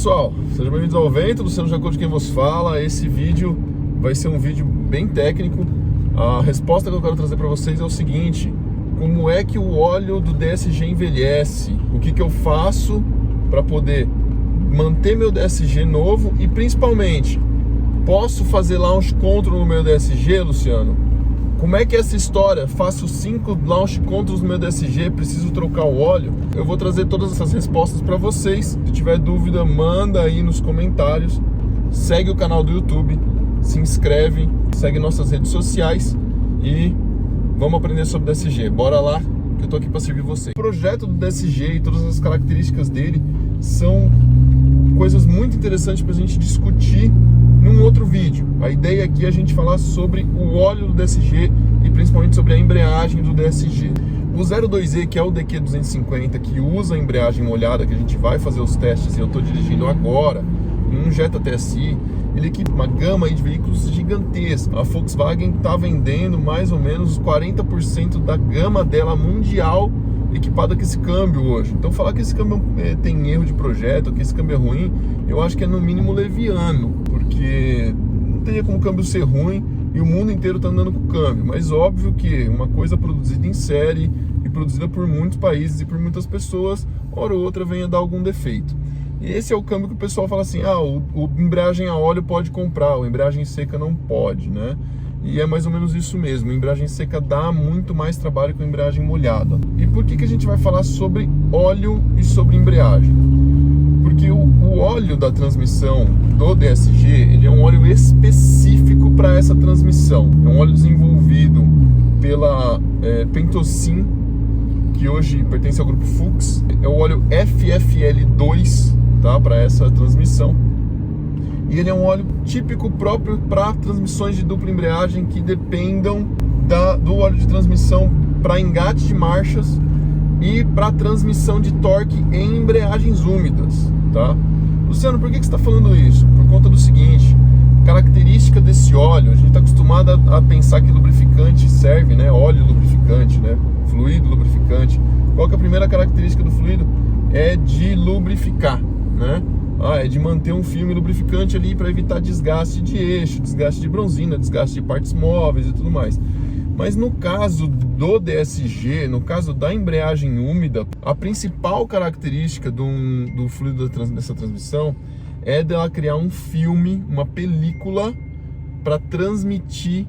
pessoal, sejam bem-vindos ao Vento, Luciano Jacob quem vos fala. Esse vídeo vai ser um vídeo bem técnico. A resposta que eu quero trazer para vocês é o seguinte: como é que o óleo do DSG envelhece? O que eu faço para poder manter meu DSG novo e principalmente, posso fazer launch control no meu DSG, Luciano? Como é que é essa história? Faço 5 launch controls no meu DSG, preciso trocar o óleo? Eu vou trazer todas essas respostas para vocês. Se tiver dúvida, manda aí nos comentários. Segue o canal do YouTube, se inscreve, segue nossas redes sociais e vamos aprender sobre DSG. Bora lá, que eu tô aqui para servir vocês. O projeto do DSG e todas as características dele são coisas muito interessantes para a gente discutir num outro vídeo. A ideia aqui é a gente falar sobre o óleo do DSG e principalmente sobre a embreagem do DSG. O 02E, que é o DQ250, que usa a embreagem molhada, que a gente vai fazer os testes e eu estou dirigindo agora, um Jetta TSI, ele equipa uma gama aí de veículos gigantesca. A Volkswagen está vendendo mais ou menos 40% da gama dela mundial equipada com esse câmbio hoje. Então falar que esse câmbio tem erro de projeto, que esse câmbio é ruim, eu acho que é no mínimo leviano, porque não teria como o câmbio ser ruim e o mundo inteiro está andando com o câmbio. Mas óbvio que uma coisa produzida em série e produzida por muitos países e por muitas pessoas, hora ou outra venha dar algum defeito. E esse é o câmbio que o pessoal fala assim: o embreagem a óleo pode comprar, o embreagem seca não pode, né? E é mais ou menos isso mesmo, a embreagem seca dá muito mais trabalho que a embreagem molhada. E por que a gente vai falar sobre óleo e sobre embreagem? Porque o óleo da transmissão do DSG, ele é um óleo específico para essa transmissão. É um óleo desenvolvido pela Pentocin, que hoje pertence ao grupo Fuchs. É o óleo FFL2, tá, para essa transmissão. E ele é um óleo típico próprio para transmissões de dupla embreagem que dependam do óleo de transmissão para engate de marchas e para transmissão de torque em embreagens úmidas, tá? Luciano, por que você está falando isso? Por conta do seguinte: característica desse óleo, a gente está acostumado a pensar que lubrificante serve, né? Óleo lubrificante, né? Fluido lubrificante. Qual que é a primeira característica do fluido? É de lubrificar, né? É de manter um filme lubrificante ali para evitar desgaste de eixo, desgaste de bronzina, desgaste de partes móveis e tudo mais. Mas no caso do DSG, no caso da embreagem úmida, a principal característica do fluido dessa transmissão é dela criar um filme, uma película para transmitir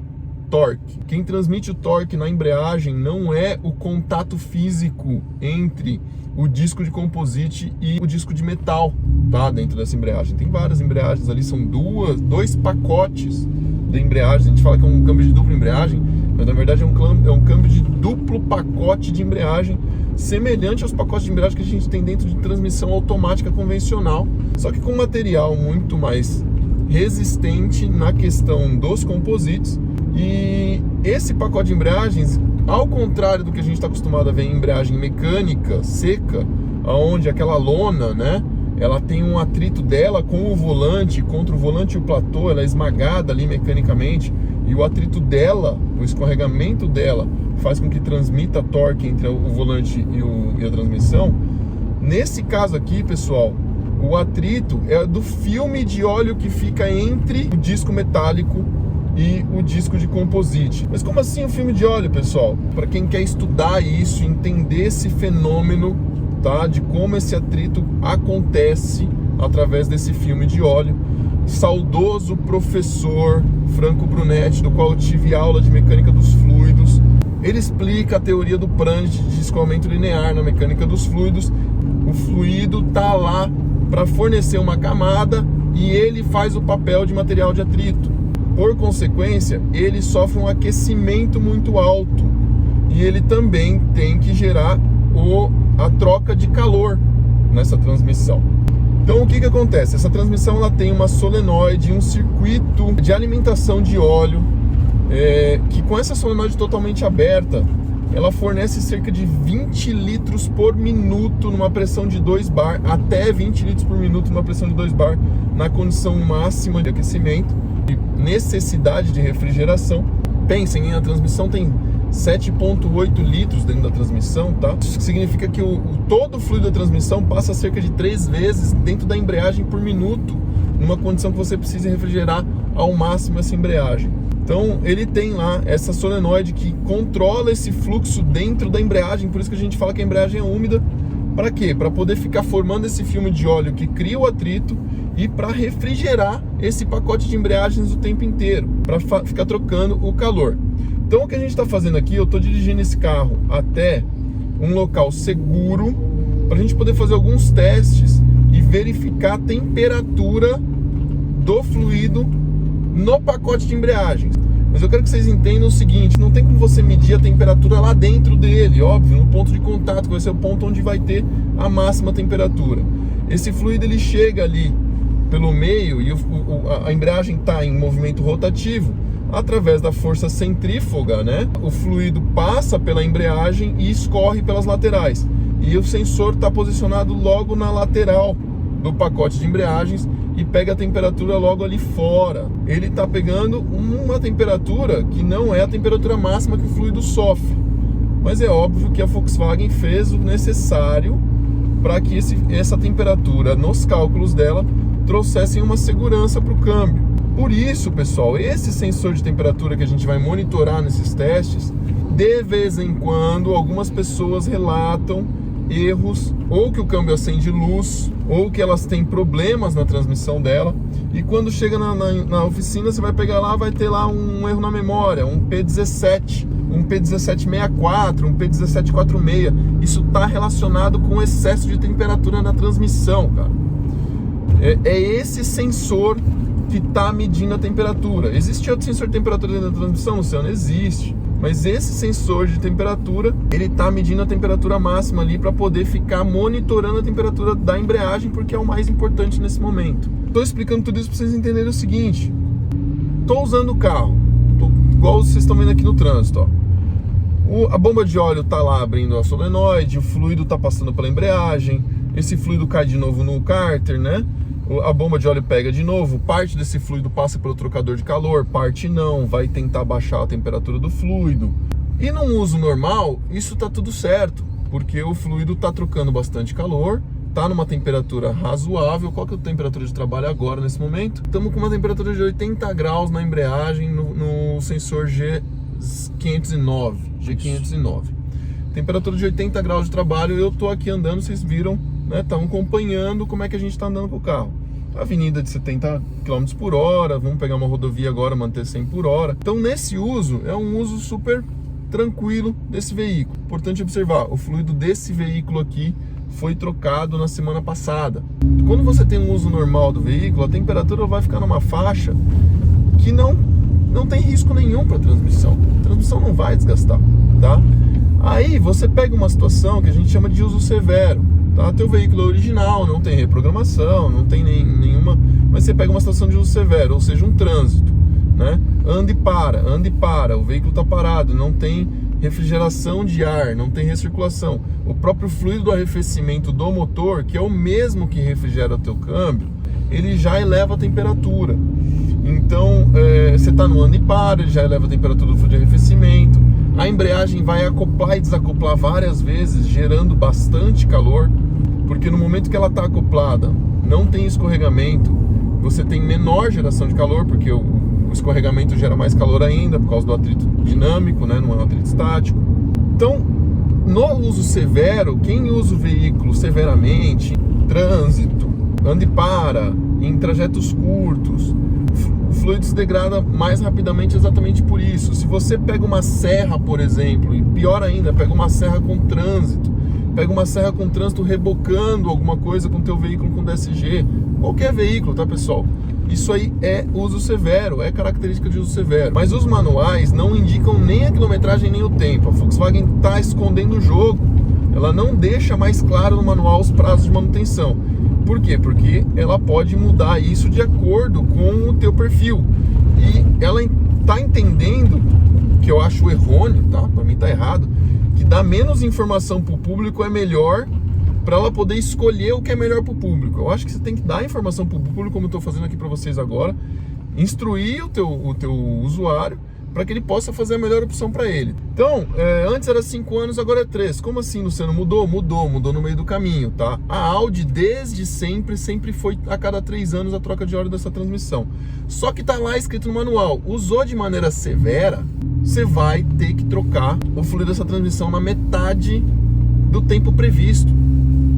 torque. Quem transmite o torque na embreagem não é o contato físico entre o disco de composite e o disco de metal, tá? Dentro dessa embreagem tem várias embreagens ali, são dois pacotes de embreagem. A gente fala que é um câmbio de dupla embreagem, mas na verdade é um câmbio de duplo pacote de embreagem, semelhante aos pacotes de embreagem que a gente tem dentro de transmissão automática convencional, só que com material muito mais resistente na questão dos composites. E esse pacote de embreagens, ao contrário do que a gente está acostumado a ver em embreagem mecânica seca, onde aquela lona, né, ela tem um atrito dela com o volante, contra o volante e o platô, ela é esmagada ali mecanicamente, e o atrito dela, o escorregamento dela, faz com que transmita torque entre o volante e a transmissão. Nesse caso aqui, pessoal, o atrito é do filme de óleo que fica entre o disco metálico e o disco de composite. Mas como assim o filme de óleo, pessoal? Para quem quer estudar isso, entender esse fenômeno, tá, de como esse atrito acontece através desse filme de óleo, saudoso professor Franco Brunetti, do qual eu tive aula de mecânica dos fluidos, ele explica a teoria do Prandtl de escoamento linear na mecânica dos fluidos. O fluido tá lá para fornecer uma camada e ele faz o papel de material de atrito. Por consequência, ele sofre um aquecimento muito alto e ele também tem que gerar a troca de calor nessa transmissão. Então o que acontece? Essa transmissão ela tem uma solenoide, um circuito de alimentação de óleo, que com essa solenoide totalmente aberta, ela fornece cerca de 20 litros por minuto numa pressão de 2 bar, até 20 litros por minuto numa pressão de 2 bar, na condição máxima de aquecimento e necessidade de refrigeração. Pensem, a transmissão tem 7,8 litros dentro da transmissão, tá? Isso significa que todo o fluido da transmissão passa cerca de 3 vezes dentro da embreagem por minuto, numa condição que você precisa refrigerar ao máximo essa embreagem. Então ele tem lá essa solenoide que controla esse fluxo dentro da embreagem, por isso que a gente fala que a embreagem é úmida. Para quê? Para poder ficar formando esse filme de óleo que cria o atrito e para refrigerar esse pacote de embreagens o tempo inteiro, para ficar trocando o calor. Então o que a gente está fazendo aqui, eu estou dirigindo esse carro até um local seguro para a gente poder fazer alguns testes e verificar a temperatura do fluido no pacote de embreagens. Mas eu quero que vocês entendam o seguinte: não tem como você medir a temperatura lá dentro dele, óbvio, no ponto de contato, que vai ser o ponto onde vai ter a máxima temperatura. Esse fluido ele chega ali pelo meio e a embreagem está em movimento rotativo. Através da força centrífuga, né, o fluido passa pela embreagem e escorre pelas laterais. E o sensor está posicionado logo na lateral do pacote de embreagens e pega a temperatura logo ali fora. Ele está pegando uma temperatura que não é a temperatura máxima que o fluido sofre. Mas é óbvio que a Volkswagen fez o necessário para que essa temperatura, nos cálculos dela, trouxessem uma segurança para o câmbio. Por isso, pessoal, esse sensor de temperatura que a gente vai monitorar nesses testes, de vez em quando, algumas pessoas relatam erros, ou que o câmbio acende luz, ou que elas têm problemas na transmissão dela, e quando chega na oficina, você vai pegar lá, vai ter lá um erro na memória, um P17, um P1764, um P1746. Isso está relacionado com excesso de temperatura na transmissão, cara. É esse sensor que está medindo a temperatura. Existe outro sensor de temperatura dentro da transmissão, Luciano? Existe. Mas esse sensor de temperatura, ele está medindo a temperatura máxima ali para poder ficar monitorando a temperatura da embreagem, porque é o mais importante nesse momento. Estou explicando tudo isso para vocês entenderem o seguinte: estou usando o carro, igual vocês estão vendo aqui no trânsito, ó. A bomba de óleo está lá abrindo a solenoide, o fluido está passando pela embreagem, esse fluido cai de novo no cárter, né? A bomba de óleo pega de novo, parte desse fluido passa pelo trocador de calor, parte não, vai tentar baixar a temperatura do fluido. E num uso normal, isso tá tudo certo, porque o fluido tá trocando bastante calor, tá numa temperatura razoável. Qual que é a temperatura de trabalho agora, nesse momento? Estamos com uma temperatura de 80 graus na embreagem no sensor G509. Temperatura de 80 graus de trabalho, eu tô aqui andando, vocês viram, né? Estão acompanhando como é que a gente está andando com o carro. Avenida de 70 km por hora, vamos pegar uma rodovia agora, manter 100 por hora. Então nesse uso, é um uso super tranquilo desse veículo. Importante observar, o fluido desse veículo aqui foi trocado na semana passada. Quando você tem um uso normal do veículo, a temperatura vai ficar numa faixa que não tem risco nenhum para a transmissão. A transmissão não vai desgastar, tá? Aí você pega uma situação que a gente chama de uso severo. Tá? Teu veículo é original, não tem reprogramação, não tem nenhuma, mas você pega uma situação de uso severo, ou seja, um trânsito, né? Anda e para, o veículo está parado, não tem refrigeração de ar, não tem recirculação. O próprio fluido do arrefecimento do motor, que é o mesmo que refrigera o teu câmbio, ele já eleva a temperatura. Então, você está no anda e para, ele já eleva a temperatura do fluido de arrefecimento. A embreagem vai acoplar e desacoplar várias vezes, gerando bastante calor, porque no momento que ela está acoplada, não tem escorregamento, você tem menor geração de calor, porque o escorregamento gera mais calor ainda, por causa do atrito dinâmico, né? Não é um atrito estático. Então, no uso severo, quem usa o veículo severamente, trânsito, anda e para, em trajetos curtos, o fluido se degrada mais rapidamente exatamente por isso. Se você pega uma serra, por exemplo, e pior ainda, pega uma serra com trânsito, rebocando alguma coisa com o teu veículo com DSG, qualquer veículo, tá, pessoal? Isso aí é uso severo, é característica de uso severo. Mas os manuais não indicam nem a quilometragem nem o tempo. A Volkswagen está escondendo o jogo. Ela não deixa mais claro no manual os prazos de manutenção. Por quê? Porque ela pode mudar isso de acordo com o teu perfil. E ela está entendendo, que eu acho errôneo, tá? Para mim tá errado, que dar menos informação para o público é melhor, para ela poder escolher o que é melhor para o público. Eu acho que você tem que dar informação para o público, como eu estou fazendo aqui para vocês agora, instruir o teu usuário, para que ele possa fazer a melhor opção para ele. Então, antes era 5 anos, agora é 3. Como assim, Luciano? Mudou no meio do caminho, tá? A Audi, desde sempre foi a cada 3 anos a troca de óleo dessa transmissão. Só que tá lá escrito no manual, usou de maneira severa, você vai ter que trocar o fluido dessa transmissão na metade do tempo previsto.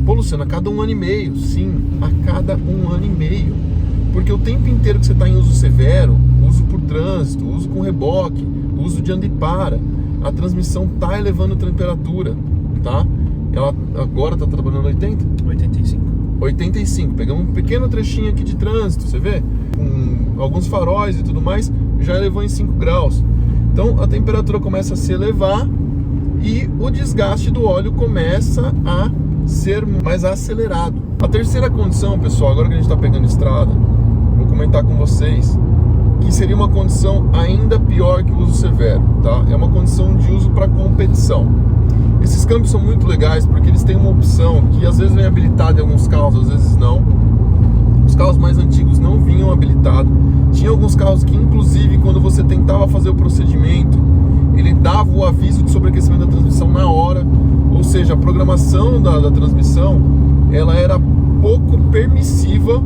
Pô, Luciano, a cada 1 ano e meio. Sim, a cada 1 ano e meio. Porque o tempo inteiro que você está em uso severo, uso por trânsito, uso com reboque, uso de anda e para, a transmissão está elevando a temperatura, tá? Ela agora está trabalhando 80? 85. Pegamos um pequeno trechinho aqui de trânsito, você vê? Com alguns faróis e tudo mais, já elevou em 5 graus. Então a temperatura começa a se elevar e o desgaste do óleo começa a ser mais acelerado. A terceira condição, pessoal, agora que a gente está pegando estrada, vou comentar com vocês que seria uma condição ainda pior que o uso severo, tá? É uma condição de uso para competição. Esses câmbios são muito legais porque eles têm uma opção que às vezes vem habilitada em alguns carros, às vezes não. Os carros mais antigos não vinham habilitados. Tinha alguns carros que, inclusive, quando você tentava fazer o procedimento, ele dava o aviso de sobreaquecimento da transmissão na hora. Ou seja, a programação da transmissão, ela era pouco permissiva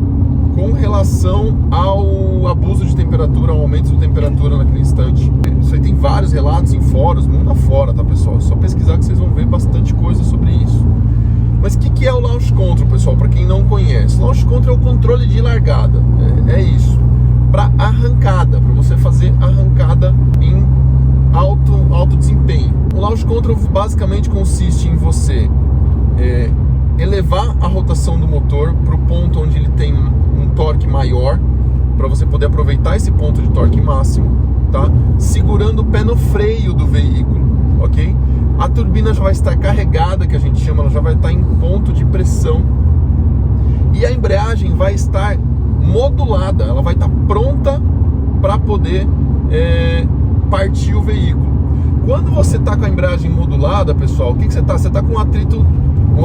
com relação ao abuso de temperatura, ao aumento de temperatura naquele instante. Isso aí tem vários relatos em fóruns, mundo afora, tá, pessoal? É só pesquisar que vocês vão ver bastante coisa sobre isso. Mas o que é o Launch Control, pessoal, para quem não conhece? Launch Control é o controle de largada, é isso. Para arrancada, para você fazer arrancada em alto desempenho. O Launch Control basicamente consiste em você elevar a rotação do motor para o ponto onde ele tem um torque maior, para você poder aproveitar esse ponto de torque máximo, tá? Segurando o pé no freio do veículo, ok? A turbina já vai estar carregada, que a gente chama, ela já vai estar em ponto de pressão, e a embreagem vai estar modulada, ela vai estar pronta para poder partir o veículo. Quando você está com a embreagem modulada, pessoal, o que você está? Você está com o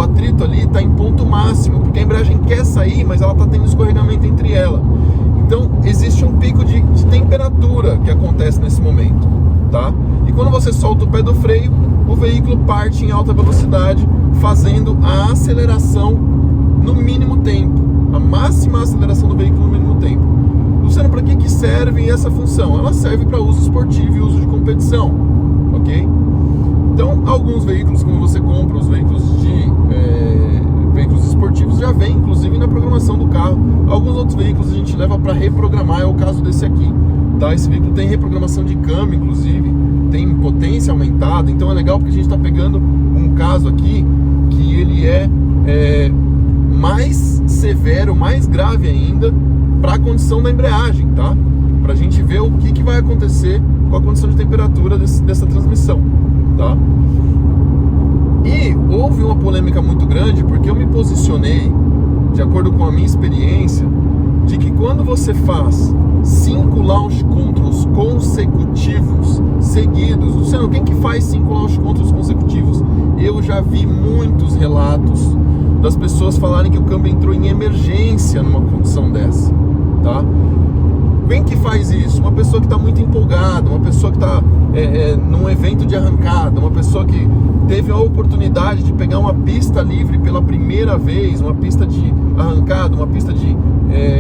atrito ali está em ponto máximo, porque a embreagem quer sair, mas ela está tendo escorregamento entre ela. Então existe um pico de temperatura que acontece nesse momento, tá? E quando você solta o pé do freio, o veículo parte em alta velocidade, fazendo a aceleração no mínimo tempo, a máxima aceleração do veículo no mínimo tempo. Luciano, para que serve essa função? Ela serve para uso esportivo e uso de competição, ok? Então, alguns veículos, como você compra, os veículos veículos esportivos, já vem inclusive na programação do carro. Alguns outros veículos a gente leva para reprogramar, é o caso desse aqui, tá? Esse veículo tem reprogramação de câmbio, inclusive, tem potência aumentada, então é legal porque a gente está pegando um caso aqui que ele é mais severo, mais grave ainda, para a condição da embreagem, tá? Para a gente ver o que vai acontecer com a condição de temperatura dessa transmissão, tá? E houve uma polêmica muito grande porque eu me posicionei, de acordo com a minha experiência, de que quando você faz 5 launch controls consecutivos, seguidos, Luciano, quem que faz 5 launch controls consecutivos? Eu já vi muitos relatos das pessoas falarem que o câmbio entrou em emergência numa condição dessa, tá? Quem que faz isso? Uma pessoa que está muito empolgada, uma pessoa que está num evento de arrancada, uma pessoa que teve a oportunidade de pegar uma pista livre pela primeira vez, uma pista de arrancada, uma pista de...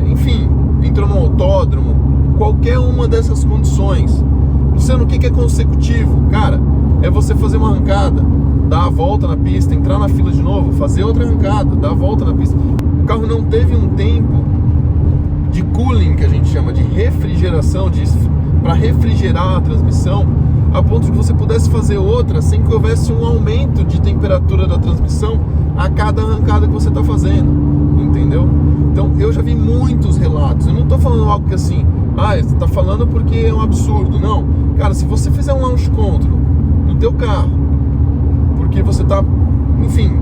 enfim, entrou num autódromo, qualquer uma dessas condições. Luciano, o que é consecutivo? Cara, é você fazer uma arrancada, dar a volta na pista, entrar na fila de novo, fazer outra arrancada, dar a volta na pista. O carro não teve um tempo de cooling, que a gente chama de refrigeração, para refrigerar a transmissão, a ponto de que você pudesse fazer outra sem que houvesse um aumento de temperatura da transmissão a cada arrancada que você está fazendo, entendeu? Então eu já vi muitos relatos. Eu não estou falando algo que assim, você está falando porque é um absurdo. Não, cara, se você fizer um launch control no teu carro, porque você está, enfim,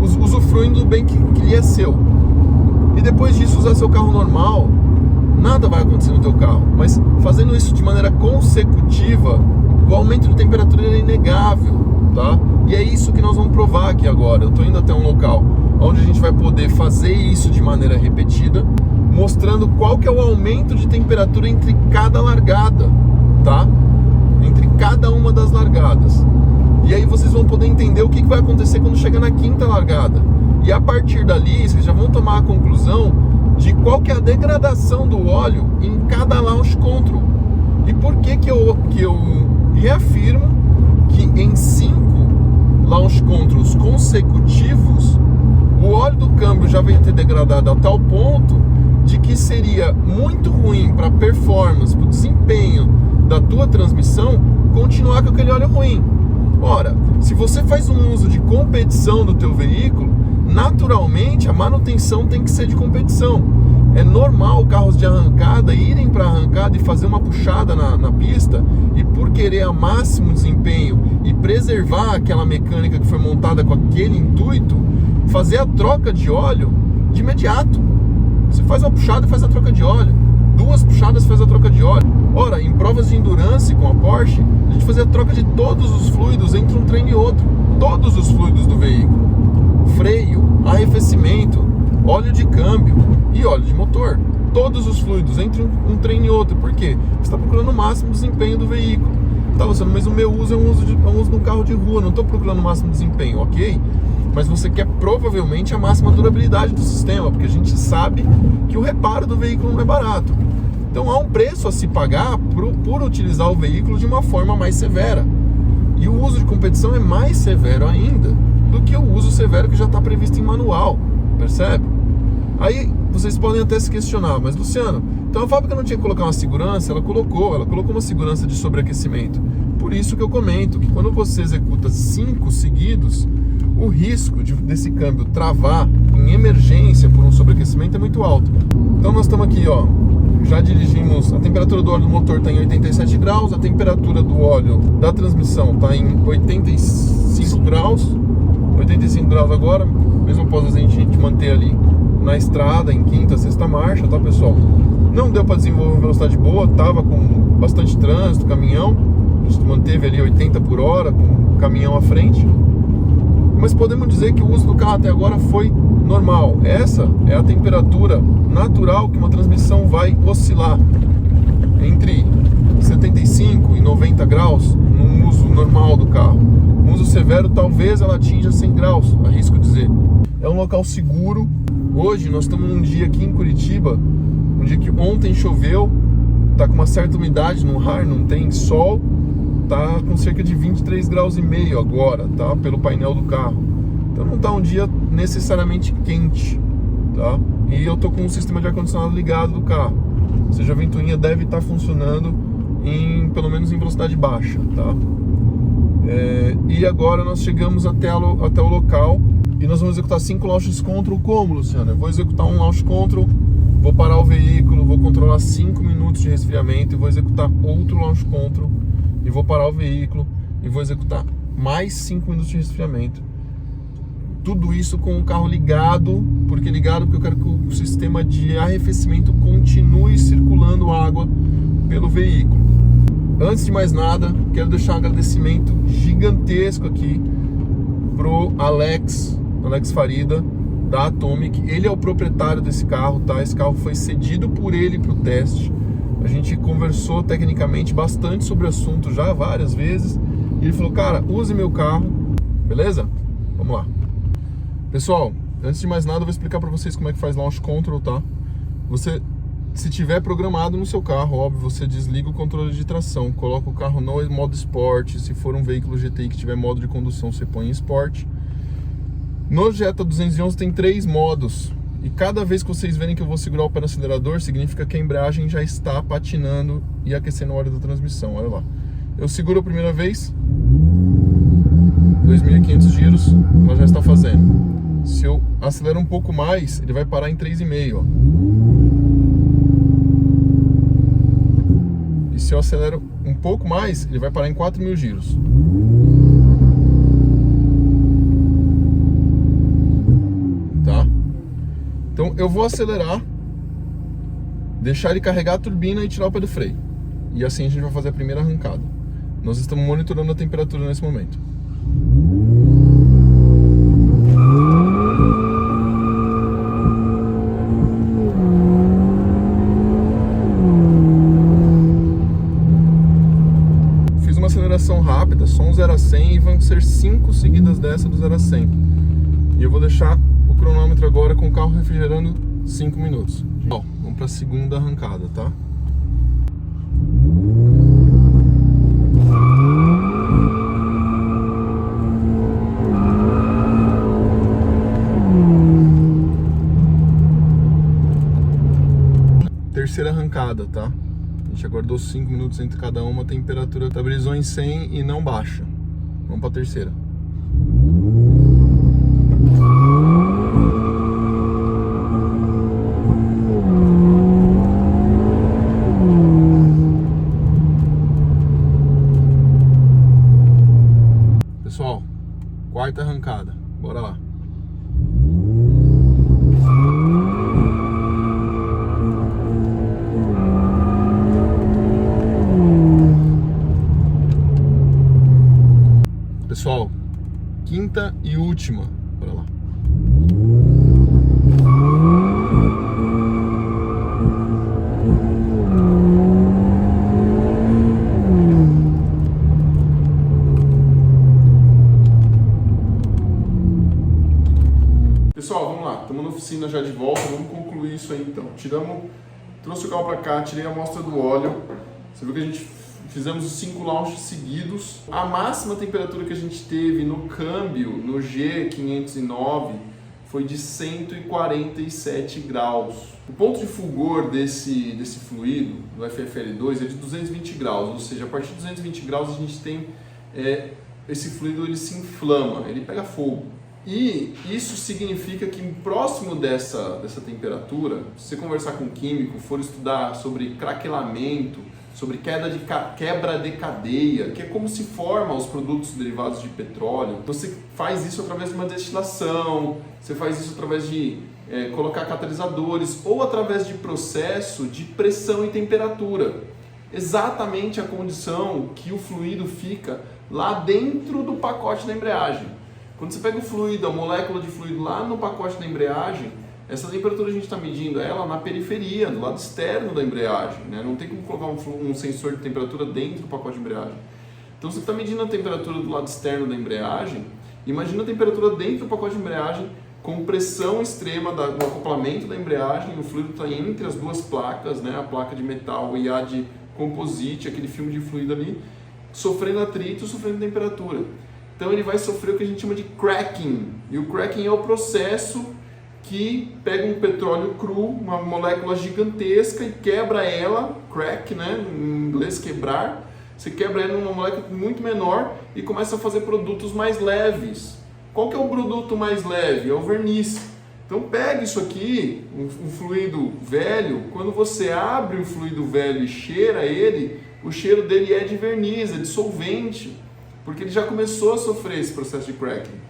usufruindo do bem que lhe é seu, e depois disso usar seu carro normal, nada vai acontecer no teu carro. Mas fazendo isso de maneira consecutiva, o aumento de temperatura é inegável, tá? E é isso que nós vamos provar aqui agora. Eu estou indo até um local onde a gente vai poder fazer isso de maneira repetida, mostrando qual que é o aumento de temperatura entre cada largada, tá? largadas. E aí vocês vão poder entender o que vai acontecer quando chegar na quinta largada. E a partir dali, vocês já vão tomar a conclusão de qual que é a degradação do óleo em cada launch control. E por que eu reafirmo que em 5 launch controls consecutivos, o óleo do câmbio já vai ter degradado a tal ponto de que seria muito ruim para a performance, para o desempenho da tua transmissão, continuar com aquele óleo ruim. Ora, se você faz um uso de competição do teu veículo, naturalmente a manutenção tem que ser de competição. É normal carros de arrancada irem para a arrancada e fazer uma puxada na pista, e por querer a máximo desempenho e preservar aquela mecânica que foi montada com aquele intuito, fazer a troca de óleo de imediato. Você faz uma puxada e faz a troca de óleo, 2 puxadas faz a troca de óleo. Ora, em provas de endurance com a Porsche, a gente fazia a troca de todos os fluidos entre um treino e outro, todos os fluidos do veículo: freio, arrefecimento, óleo de câmbio e óleo de motor, todos os fluidos entre um treino e outro. Por quê? Você está procurando o máximo desempenho do veículo. Tá, Luciano, mas o meu uso é um uso de um carro de rua, não estou procurando o máximo desempenho, ok? Mas você quer provavelmente a máxima durabilidade do sistema, porque a gente sabe que o reparo do veículo não é barato. Então há um preço a se pagar por utilizar o veículo de uma forma mais severa. E o uso de competição é mais severo ainda do que o uso severo que já está previsto em manual, percebe? Aí vocês podem até se questionar, mas Luciano, então a fábrica não tinha que colocar uma segurança? Ela colocou uma segurança de sobreaquecimento. Por isso que eu comento que quando você executa 5 seguidos, o risco desse câmbio travar em emergência por um sobreaquecimento é muito alto. Então nós estamos aqui, ó, já dirigimos, a temperatura do óleo do motor está em 87 graus, a temperatura do óleo da transmissão está em 85 graus, 85 graus agora, mesmo após a gente manter ali na estrada em quinta, sexta marcha, tá, pessoal? Não deu para desenvolver uma velocidade boa, tava com bastante trânsito, caminhão, a gente manteve ali 80 por hora com o caminhão à frente, mas podemos dizer que o uso do carro até agora foi normal. Essa é a temperatura natural que uma transmissão vai oscilar entre 75 e 90 graus no uso normal do carro. No uso severo, talvez ela atinja 100 graus, arrisco dizer. É um local seguro. Hoje nós estamos num dia aqui em Curitiba, um dia que ontem choveu, tá com uma certa umidade no ar, não tem sol, tá com cerca de 23 graus e meio agora, tá? Pelo painel do carro. Então não tá um dia necessariamente quente, tá? E eu tô com o sistema de ar-condicionado ligado do carro, ou seja, a ventoinha deve estar funcionando pelo menos em velocidade baixa, tá? E agora nós chegamos até o local e nós vamos executar 5 launch control. Como, Luciano? Eu vou executar um launch control, vou parar o veículo, vou controlar 5 minutos de resfriamento e vou executar outro launch control e vou parar o veículo e vou executar mais 5 minutos de resfriamento. Tudo isso com o carro ligado, porque eu quero que o sistema de arrefecimento continue circulando água pelo veículo. Antes de mais nada, quero deixar um agradecimento gigantesco aqui pro Alex Farida, da Atomic. Ele é o proprietário desse carro, tá? Esse carro foi cedido por ele para o teste. A gente conversou tecnicamente bastante sobre o assunto já várias vezes. E ele falou, cara, use meu carro, beleza? Vamos lá. Pessoal, antes de mais nada, eu vou explicar para vocês como é que faz launch control, tá? Você, se tiver programado no seu carro, óbvio, você desliga o controle de tração, coloca o carro no modo esporte. Se for um veículo GTI que tiver modo de condução, você põe em esporte. No Jetta 211 tem 3 modos. E cada vez que vocês verem que eu vou segurar o pé no acelerador, significa que a embreagem já está patinando e aquecendo o óleo da transmissão. Olha lá. Eu seguro a primeira vez, 2.500 giros, ela já está fazendo. Se eu acelero um pouco mais, ele vai parar em 3,5, ó. E se eu acelero um pouco mais, ele vai parar em 4.000 giros. Tá? Então eu vou acelerar, deixar ele carregar a turbina e tirar o pé do freio. E assim a gente vai fazer a primeira arrancada. Nós estamos monitorando a temperatura nesse momento. aceleração rápida, só um 0 a 100, e vão ser 5 seguidas dessa do 0 a 100. E eu vou deixar o cronômetro agora com o carro refrigerando 5 minutos. Ó, vamos para a segunda arrancada, tá? Terceira arrancada, tá? A gente aguardou 5 minutos entre cada uma, a temperatura estabilizou em 100 e não baixa. Vamos para a terceira. Pessoal, quarta arrancada, bora lá. Pessoal, quinta e última, bora lá. Pessoal, vamos lá, estamos na oficina já de volta, vamos concluir isso aí então. Trouxe o carro para cá, tirei a amostra do óleo, você viu que a gente fizemos os 5 launches seguidos. A máxima temperatura que a gente teve no câmbio, no G509, foi de 147 graus. O ponto de fulgor desse fluido, do FFL2, é de 220 graus, ou seja, a partir de 220 graus a gente tem esse fluido, ele se inflama, ele pega fogo. E isso significa que próximo dessa temperatura, se você conversar com um químico, for estudar sobre craquelamento, sobre quebra de cadeia, que é como se formam os produtos derivados de petróleo. Você faz isso através de uma destilação, você faz isso através de colocar catalisadores ou através de processo de pressão e temperatura. Exatamente a condição que o fluido fica lá dentro do pacote da embreagem. Quando você pega o fluido, a molécula de fluido lá no pacote da embreagem, essa temperatura a gente está medindo ela na periferia, do lado externo da embreagem, né? Não tem como colocar um sensor de temperatura dentro do pacote de embreagem. Então você está medindo a temperatura do lado externo da embreagem, imagina a temperatura dentro do pacote de embreagem com pressão extrema do acoplamento da embreagem, o fluido está entre as duas placas, né? A placa de metal e a de composite, aquele filme de fluido ali, sofrendo atrito, sofrendo temperatura. Então ele vai sofrer o que a gente chama de cracking, e o cracking é o processo que pega um petróleo cru, uma molécula gigantesca, e quebra ela, crack, né, em inglês quebrar, você quebra ela numa molécula muito menor e começa a fazer produtos mais leves. Qual que é o produto mais leve? É o verniz. Então pega isso aqui, um fluido velho, quando você abre o fluido velho e cheira ele, o cheiro dele é de verniz, é de solvente, porque ele já começou a sofrer esse processo de cracking.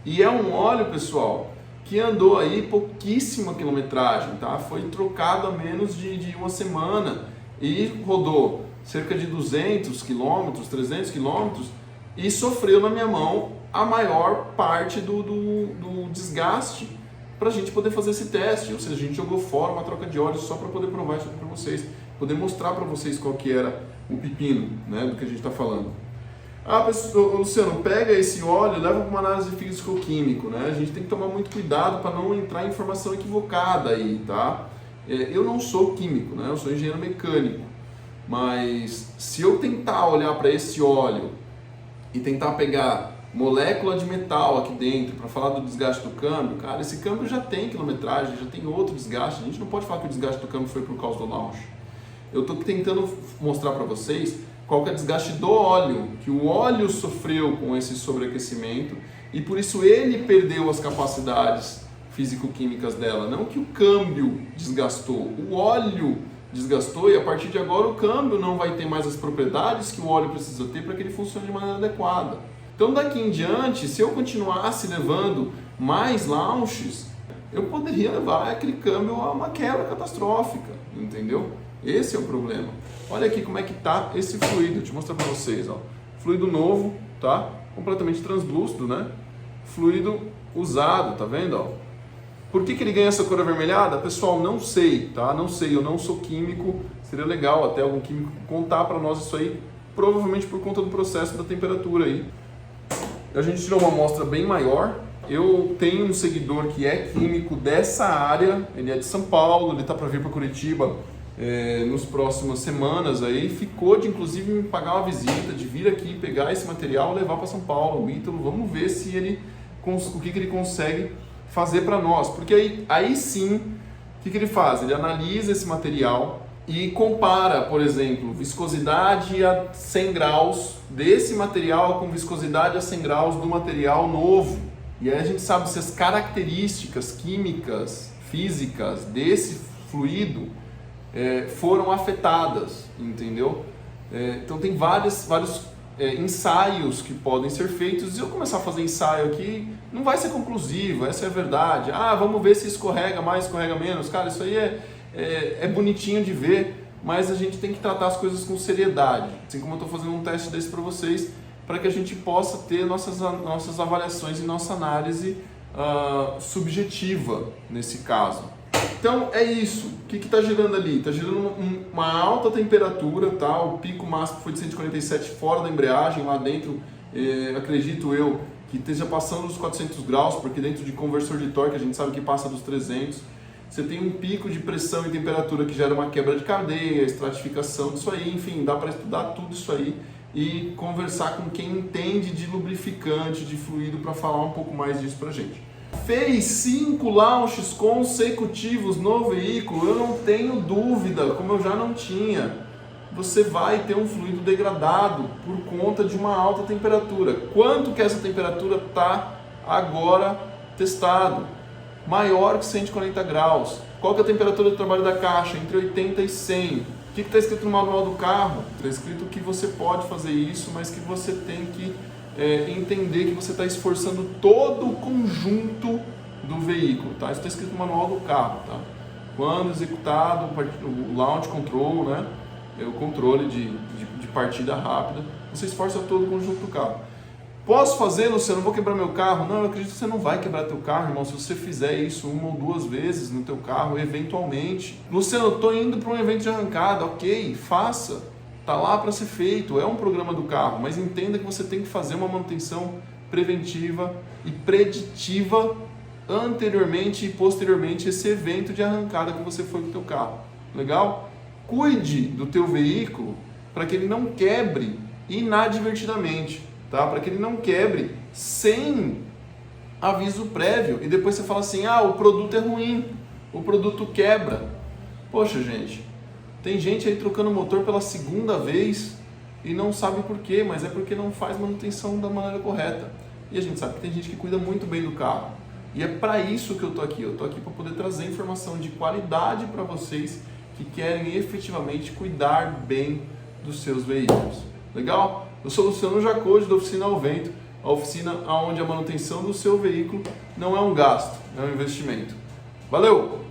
E é um óleo, pessoal, que andou aí pouquíssima quilometragem, tá? Foi trocado há menos de uma semana e rodou cerca de 200 quilômetros, 300 quilômetros e sofreu na minha mão a maior parte do desgaste para a gente poder fazer esse teste. Ou seja, a gente jogou fora uma troca de óleo só para poder provar isso aqui para vocês, poder mostrar para vocês qual que era o pepino, né, do que a gente está falando. Ah, pessoal, Luciano, pega esse óleo e leva para uma análise físico-químico, né? A gente tem que tomar muito cuidado para não entrar em informação equivocada aí, tá? Eu não sou químico, né? Eu sou engenheiro mecânico, mas se eu tentar olhar para esse óleo e tentar pegar molécula de metal aqui dentro para falar do desgaste do câmbio, cara, esse câmbio já tem quilometragem, já tem outro desgaste. A gente não pode falar que o desgaste do câmbio foi por causa do launch. Eu estou tentando mostrar para vocês qual que é o desgaste do óleo, que o óleo sofreu com esse sobreaquecimento e por isso ele perdeu as capacidades físico-químicas dela, não que o câmbio desgastou, o óleo desgastou e a partir de agora o câmbio não vai ter mais as propriedades que o óleo precisa ter para que ele funcione de maneira adequada. Então daqui em diante, se eu continuasse levando mais launches, eu poderia levar aquele câmbio a uma quebra catastrófica, entendeu? Esse é o problema. Olha aqui como é que tá esse fluido, deixa eu mostrar para vocês, ó. Fluido novo, tá? Completamente translúcido, né? Fluido usado, tá vendo, ó? Por que ele ganha essa cor avermelhada? Pessoal, não sei, tá? Não sei, eu não sou químico, seria legal até algum químico contar para nós isso aí, provavelmente por conta do processo da temperatura aí. A gente tirou uma amostra bem maior. Eu tenho um seguidor que é químico dessa área, ele é de São Paulo, ele está para vir para Curitiba nas próximas semanas aí, ficou de inclusive me pagar uma visita, de vir aqui pegar esse material e levar para São Paulo. O Ítalo, vamos ver se ele, o que ele consegue fazer para nós, porque aí sim, o que ele faz? Ele analisa esse material e compara, por exemplo, viscosidade a 100 graus desse material com viscosidade a 100 graus do material novo. E aí a gente sabe se as características químicas, físicas desse fluido foram afetadas, entendeu? Então tem vários ensaios que podem ser feitos. Se eu começar a fazer ensaio aqui, não vai ser conclusivo, essa é a verdade. Vamos ver se escorrega mais, escorrega menos. Cara, isso aí é bonitinho de ver, mas a gente tem que tratar as coisas com seriedade. Assim como eu estou fazendo um teste desse para vocês, para que a gente possa ter nossas avaliações e nossa análise subjetiva nesse caso. Então é isso. O que está gerando ali? Está gerando uma alta temperatura, tá? O pico máximo foi de 147 fora da embreagem, lá dentro, acredito eu, que esteja passando dos 400 graus, porque dentro de conversor de torque a gente sabe que passa dos 300. Você tem um pico de pressão e temperatura que gera uma quebra de cadeia, estratificação disso aí, enfim, dá para estudar tudo isso aí e conversar com quem entende de lubrificante, de fluido, para falar um pouco mais disso pra gente. Fez 5 launches consecutivos no veículo, eu não tenho dúvida, como eu já não tinha, você vai ter um fluido degradado por conta de uma alta temperatura. Quanto que essa temperatura está agora testado? Maior que 140 graus. Qual que é a temperatura de trabalho da caixa? Entre 80 e 100. O que está escrito no manual do carro? Está escrito que você pode fazer isso, mas que você tem que entender que você está esforçando todo o conjunto do veículo, tá? Isso está escrito no manual do carro, tá? Quando executado o launch control, né? O controle de partida rápida, você esforça todo o conjunto do carro. Posso fazer, Luciano? Vou quebrar meu carro? Não, eu acredito que você não vai quebrar teu carro, irmão, se você fizer isso 1 ou 2 vezes no teu carro, eventualmente. Luciano, eu estou indo para um evento de arrancada, ok, faça. Está lá para ser feito, é um programa do carro, mas entenda que você tem que fazer uma manutenção preventiva e preditiva anteriormente e posteriormente a esse evento de arrancada que você foi com o teu carro. Legal? Cuide do teu veículo para que ele não quebre inadvertidamente. Tá? Para que ele não quebre sem aviso prévio e depois você fala assim, o produto é ruim, o produto quebra. Poxa, gente, tem gente aí trocando motor pela 2ª vez e não sabe por quê, mas é porque não faz manutenção da maneira correta. E a gente sabe que tem gente que cuida muito bem do carro. E é para isso que eu tô aqui. Eu tô aqui para poder trazer informação de qualidade para vocês que querem efetivamente cuidar bem dos seus veículos. Legal? Eu sou o Luciano Jacode, da Oficina ao Vento, a oficina onde a manutenção do seu veículo não é um gasto, é um investimento. Valeu!